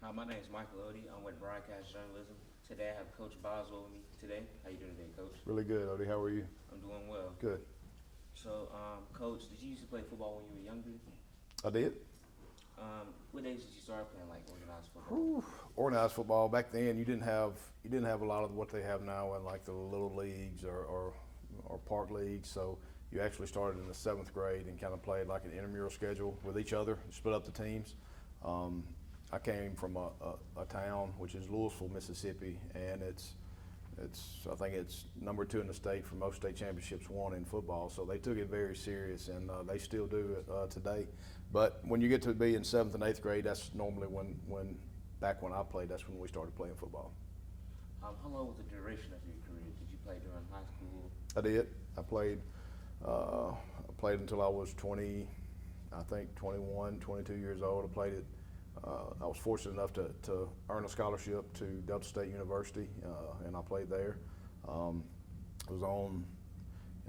Hi, my name is Michael Odie. I'm with Broadcast Journalism. Today I have Coach Boswell with me today. How you doing today, Coach? Really good, Odie. How are you? I'm doing well. Good. So, Coach, did you used to play football when you were younger? I did. What age did you start playing like organized football? Whew. Organized football back then, you didn't have a lot of what they have now in like the little leagues or park leagues. So you actually started in the seventh grade and kind of played like an intramural schedule with each other, split up the teams. Um, I came from a town which is Louisville, Mississippi, and I think it's number 2 in the state for most state championships won in football. So they took it very serious, and they still do it today. But when you get to be in 7th and 8th grade, that's normally back when I played, that's when we started playing football. How long was the duration of your career? Did you play during high school? I did. I played until I was 20, I think 21, 22 years old. I played it. I was fortunate enough to earn a scholarship to Delta State University, and I played there. In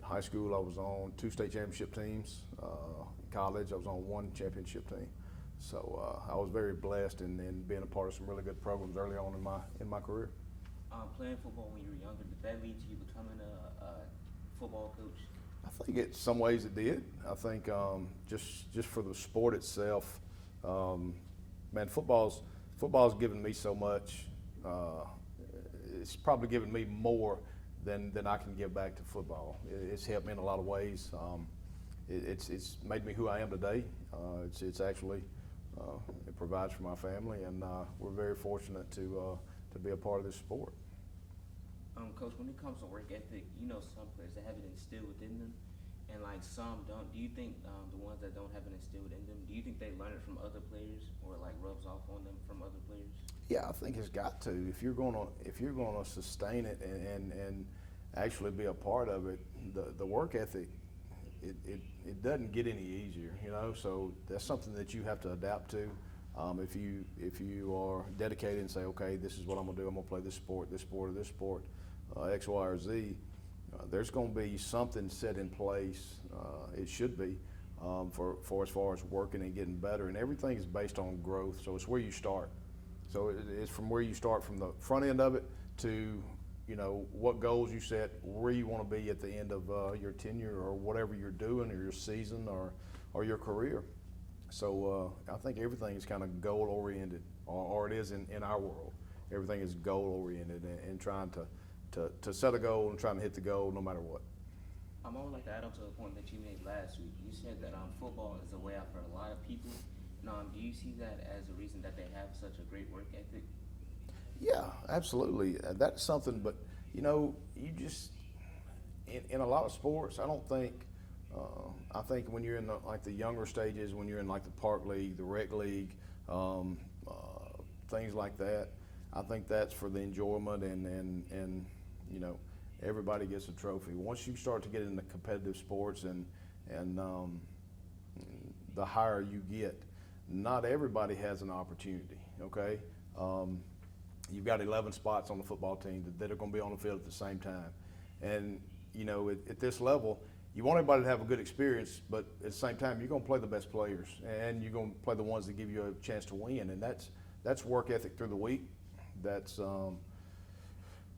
high school, I was on 2 state championship teams. In college, I was on 1 championship team. So I was very blessed in being a part of some really good programs early on in my career. Playing football when you were younger, did that lead to you becoming a football coach? I think in some ways it did. I think just for the sport itself, man, football's given me so much. It's probably given me more than I can give back to football. It's helped me in a lot of ways. It's made me who I am today. It's actually it provides for my family, and we're very fortunate to be a part of this sport. Coach, when it comes to work ethic, you know some players that have it instilled within them, and like some don't. Do you think the ones that don't have it instilled in them, do you think they learn it from other players, or like rubs off on them from other players? Yeah, I think it's got to. If you're gonna sustain it and actually be a part of it, the work ethic, it doesn't get any easier, you know. So that's something that you have to adapt to. If you are dedicated and say, okay, this is what I'm gonna do. I'm gonna play this sport, or this sport, X, Y, or Z. There's going to be something set in place. It should be for as far as working and getting better, and everything is based on growth. So it's where you start. So it's from where you start from the front end of it to what goals you set, where you want to be at the end of your tenure or whatever you're doing, or your season, or your career. So I think everything is kind of goal oriented, or it is in our world. Everything is goal oriented and trying to set a goal and trying to hit the goal no matter what. I would like to add on to the point that you made last week. You said that football is a way out for a lot of people. Do you see that as a reason that they have such a great work ethic? Yeah, absolutely. That's something, but you just in a lot of sports, I don't think. I think when you're in the younger stages, when you're in like the park league, the rec league, things like that, I think that's for the enjoyment and everybody gets a trophy. Once you start to get into competitive sports and the higher you get, not everybody has an opportunity. Okay, you've got 11 spots on the football team that are going to be on the field at the same time, and at this level, you want everybody to have a good experience, but at the same time, you're going to play the best players, and you're going to play the ones that give you a chance to win, and that's work ethic through the week. That's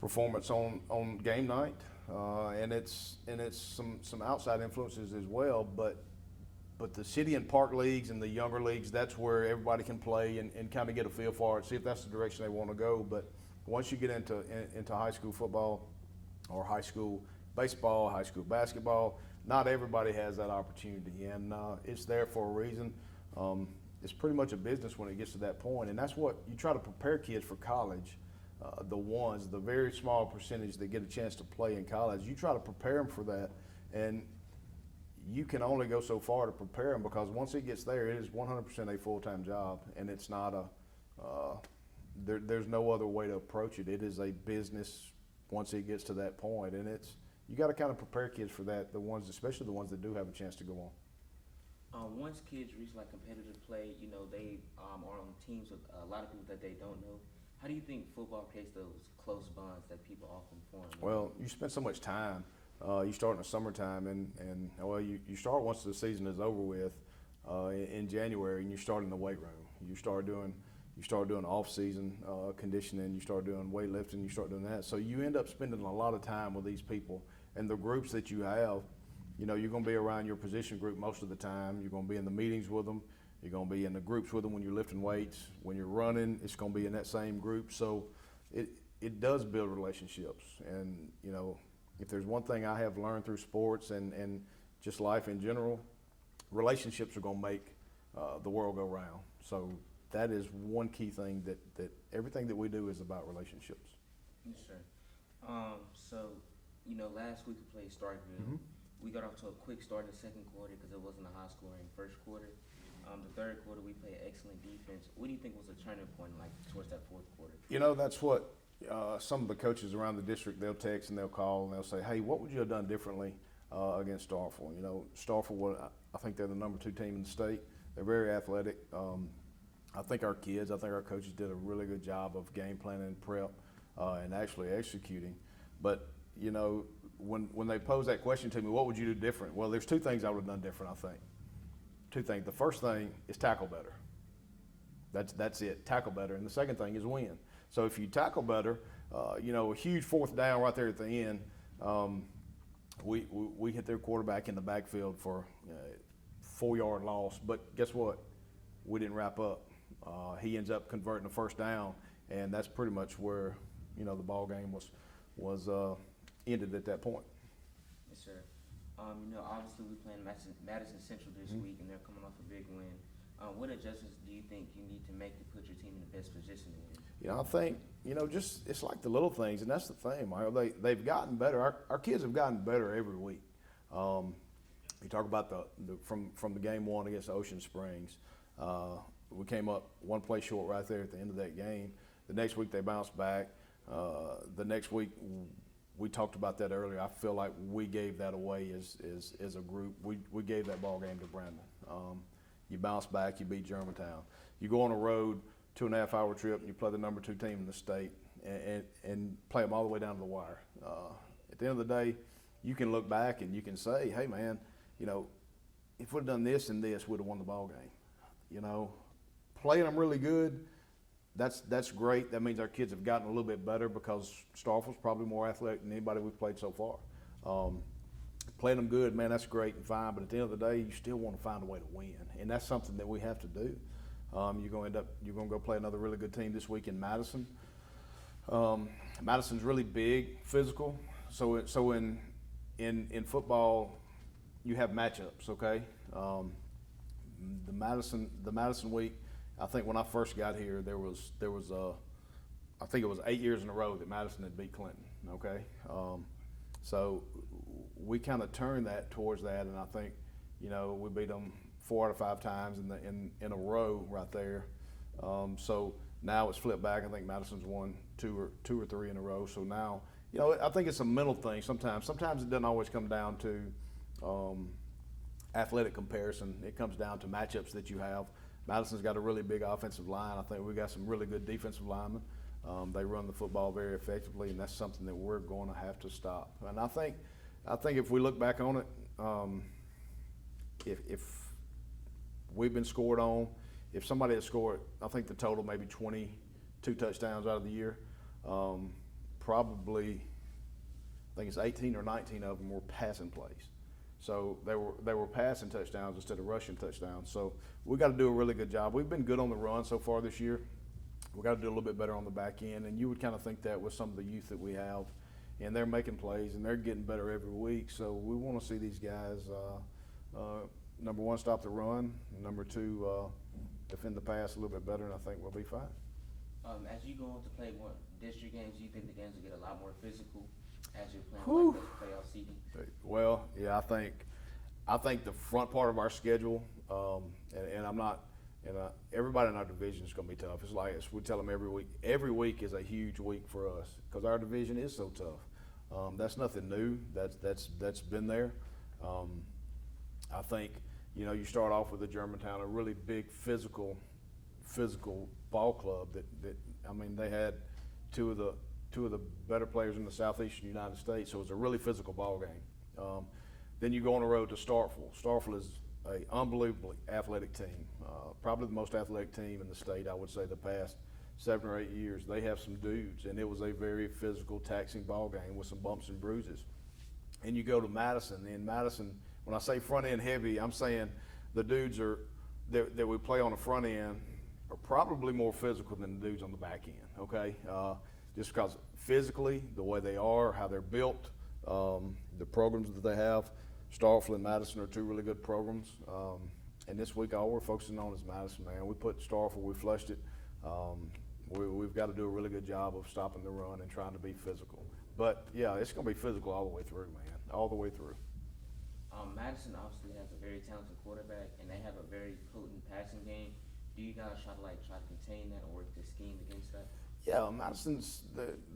performance on game night, and it's some outside influences as well. But the city and park leagues and the younger leagues, that's where everybody can play and kind of get a feel for it, see if that's the direction they want to go. But once you get into high school football or high school baseball, high school basketball, not everybody has that opportunity, and it's there for a reason. It's pretty much a business when it gets to that point, and that's what you try to prepare kids for college. The very small percentage that get a chance to play in college, you try to prepare them for that, and you can only go so far to prepare them, because once it gets there, it is 100% a full-time job, and it's not there's no other way to approach it. It is a business once it gets to that point, and you got to kind of prepare kids for that. Especially the ones that do have a chance to go on. Once kids reach like competitive play, they are on teams with a lot of people that they don't know. How do you think football creates those close bonds that people often form? Well, you spend so much time. You start in the summertime, and you start once the season is over with in January, and you start in the weight room. You start doing you start doing off-season conditioning, you start doing weightlifting, you start doing that. So you end up spending a lot of time with these people, and the groups that you have, you know, you're going to be around your position group most of the time. You're going to be in the meetings with them. You're going to be in the groups with them when you're lifting weights. When you're running, it's going to be in that same group. So it does build relationships. And, you know, if there's one thing I have learned through sports and just life in general, relationships are going to make the world go round. So that is one key thing that everything that we do is about relationships. Yes, sir. So, you know, last week we played Starkville. Mm-hmm. We got off to a quick start in the second quarter because it wasn't a high scoring first quarter. The third quarter we played excellent defense. What do you think was a turning point like towards that fourth quarter? You know, that's what some of the coaches around the district, they'll text and they'll call and they'll say, hey, what would you have done differently against Starkville? You know, Starkville, I think they're the number 2 team in the state. They're very athletic. I think our coaches did a really good job of game planning and prep and actually executing. But, you know, when they pose that question to me, what would you do different? Well, there's 2 things I would have done different, I think. 2 things. The first thing is tackle better. That's it, tackle better. And the second thing is win. So if you tackle better, you know, a huge fourth down right there at the end, we hit their quarterback in the backfield for 4-yard loss. But guess what? We didn't wrap up. He ends up converting the first down, and that's pretty much where, you know, the ball game was ended at that point. Yes, sir. You know, obviously we're playing Madison Central this week, and they're coming off a big win. What adjustments do you think you need to make to put your team in the best position to win? You know, I think, you know, just it's like the little things, and that's the thing, Mario. They've gotten better. Our kids have gotten better every week. You talk about from the game 1 against Ocean Springs. We came up 1 play short right there at the end of that game. The next week they bounced back. The next week, we talked about that earlier. I feel like we gave that away as a group. We gave that ball game to Brandon. You bounce back, you beat Germantown. You go on a road, 2.5-hour trip, and you play the number 2 team in the state and play them all the way down to the wire. At the end of the day, you can look back and you can say, hey, man, you know, if we'd done this and this, we'd have won the ball game. You know, playing them really good, that's great. That means our kids have gotten a little bit better because Starkville's probably more athletic than anybody we've played so far. Playing them good, man, that's great and fine, but at the end of the day, you still want to find a way to win, and that's something that we have to do. You're going to go play another really good team this week in Madison. Madison's really big, physical. So in football, you have matchups, okay? The Madison week, I think when I first got here, there was I think it was 8 years in a row that Madison had beat Clinton, okay? So we kind of turned that towards that, and I think, you know, we beat them 4 out of 5 times in a row right there. So now it's flipped back. I think Madison's won two or three in a row. So now, you know, I think it's a mental thing sometimes. Sometimes it doesn't always come down to athletic comparison. It comes down to matchups that you have. Madison's got a really big offensive line. I think we got some really good defensive linemen. They run the football very effectively, and that's something that we're going to have to stop. And I think if we look back on it, if we've been scored on, if somebody has scored, I think the total maybe 22 touchdowns out of the year, probably I think it's 18 or 19 of them were passing plays. So they were passing touchdowns instead of rushing touchdowns. So we got to do a really good job. We've been good on the run so far this year. We got to do a little bit better on the back end, and you would kind of think that with some of the youth that we have, and they're making plays and they're getting better every week. So we want to see these guys, number one, stop the run, and number two, defend the pass a little bit better, and I think we'll be fine. As you go on to play more district games, do you think the games will get a lot more physical as you're playing like the playoff seeding? Well, yeah, I think the front part of our schedule, and I'm not. And everybody in our division is going to be tough. It's like we tell them every week. Every week is a huge week for us because our division is so tough. That's nothing new. That's been there. I think you start off with the Germantown, a really big physical ball club. That I mean, they had two of the better players in the Southeastern United States. So it was a really physical ball game. Then you go on the road to Starkville. Starkville a unbelievably athletic team, probably the most athletic team in the state, I would say, the past 7 or 8 years. They have some dudes, and it was a very physical, taxing ball game with some bumps and bruises. And you go to Madison, and Madison, when I say front end heavy, I'm saying the dudes that we play on the front end are probably more physical than the dudes on the back end, okay? Just because physically, the way they are, how they're built, the programs that they have. Starkville and Madison are 2 really good programs. And this week, all we're focusing on is Madison, man. We put Starkville, we flushed it. We've got to do a really good job of stopping the run and trying to be physical. But, yeah, it's going to be physical all the way through, man, all the way through. Madison obviously has a very talented quarterback, and they have a very potent passing game. Do you guys try to contain that or work the scheme against that? Yeah, Madison's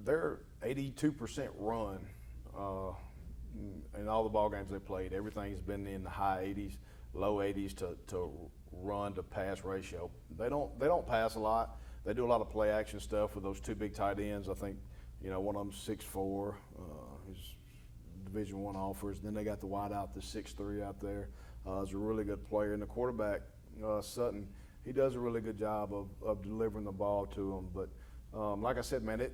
they're 82% run in all the ball games they played. Everything's been in the high 80s, low 80s to run to pass ratio. They don't pass a lot. They do a lot of play action stuff with those 2 big tight ends. I think one of them's 6'4". He's Division I offers. Then they got the wide out, the 6'3" out there. He's a really good player. And the quarterback, Sutton, he does a really good job of delivering the ball to them. But like I said, man,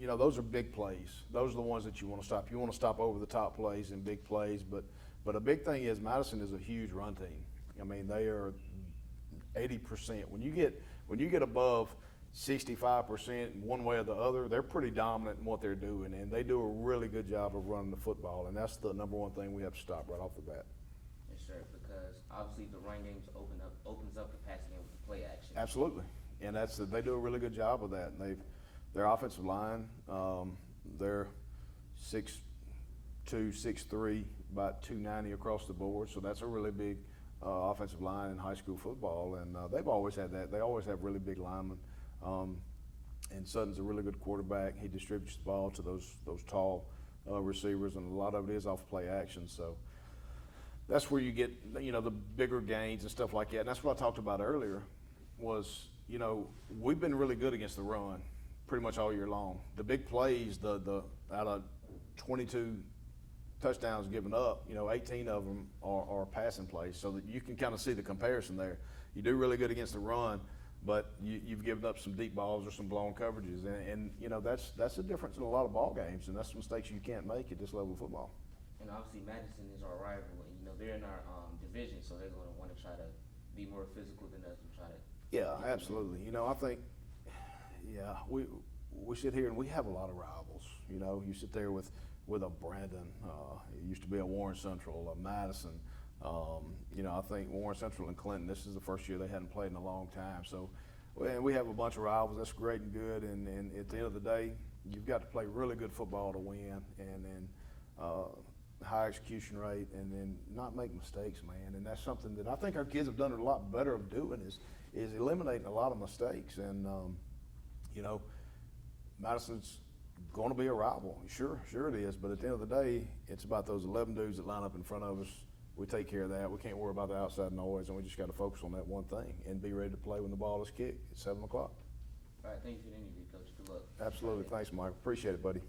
those are big plays. Those are the ones that you want to stop. You want to stop over the top plays and big plays. But a big thing is Madison is a huge run team. I mean, they are 80%. When you get above 65% one way or the other, they're pretty dominant in what they're doing, and they do a really good job of running the football, and that's the number one thing we have to stop right off the bat. Yes, sir, because obviously the run games opens up the passing game with the play action. Absolutely, and they do a really good job of that. And their offensive line, they're 6'2", 6'3", about 290 across the board, so that's a really big offensive line in high school football, and they've always had that. They always have really big linemen. And Sutton's a really good quarterback. He distributes the ball to those tall receivers, and a lot of it is off play action. So that's where you get the bigger gains and stuff like that. And that's what I talked about earlier. Was we've been really good against the run pretty much all year long. The big plays, the out of 22 touchdowns given up, 18 of them are passing plays, so that you can kind of see the comparison there. You do really good against the run, but you've given up some deep balls or some blown coverages, and that's the difference in a lot of ball games, and that's mistakes you can't make at this level of football. And obviously Madison is our rival, and they're in our division, so they're going to want to try to be more physical than us and try to. Yeah, absolutely. I think, we sit here and we have a lot of rivals. You sit there with a Brandon, it used to be a Warren Central, a Madison. I think Warren Central and Clinton, this is the first year they hadn't played in a long time. So, and we have a bunch of rivals. That's great and good. And at the end of the day, you've got to play really good football to win, and then high execution rate, and then not make mistakes, man. And that's something that I think our kids have done a lot better of doing is eliminating a lot of mistakes. And Madison's going to be a rival. Sure it is. But at the end of the day, it's about those 11 dudes that line up in front of us. We take care of that. We can't worry about the outside noise, and we just got to focus on that one thing and be ready to play when the ball is kicked at 7 o'clock. All right, thank you for the interview, Coach. Good luck. Absolutely. Thanks, Mike. Appreciate it, buddy.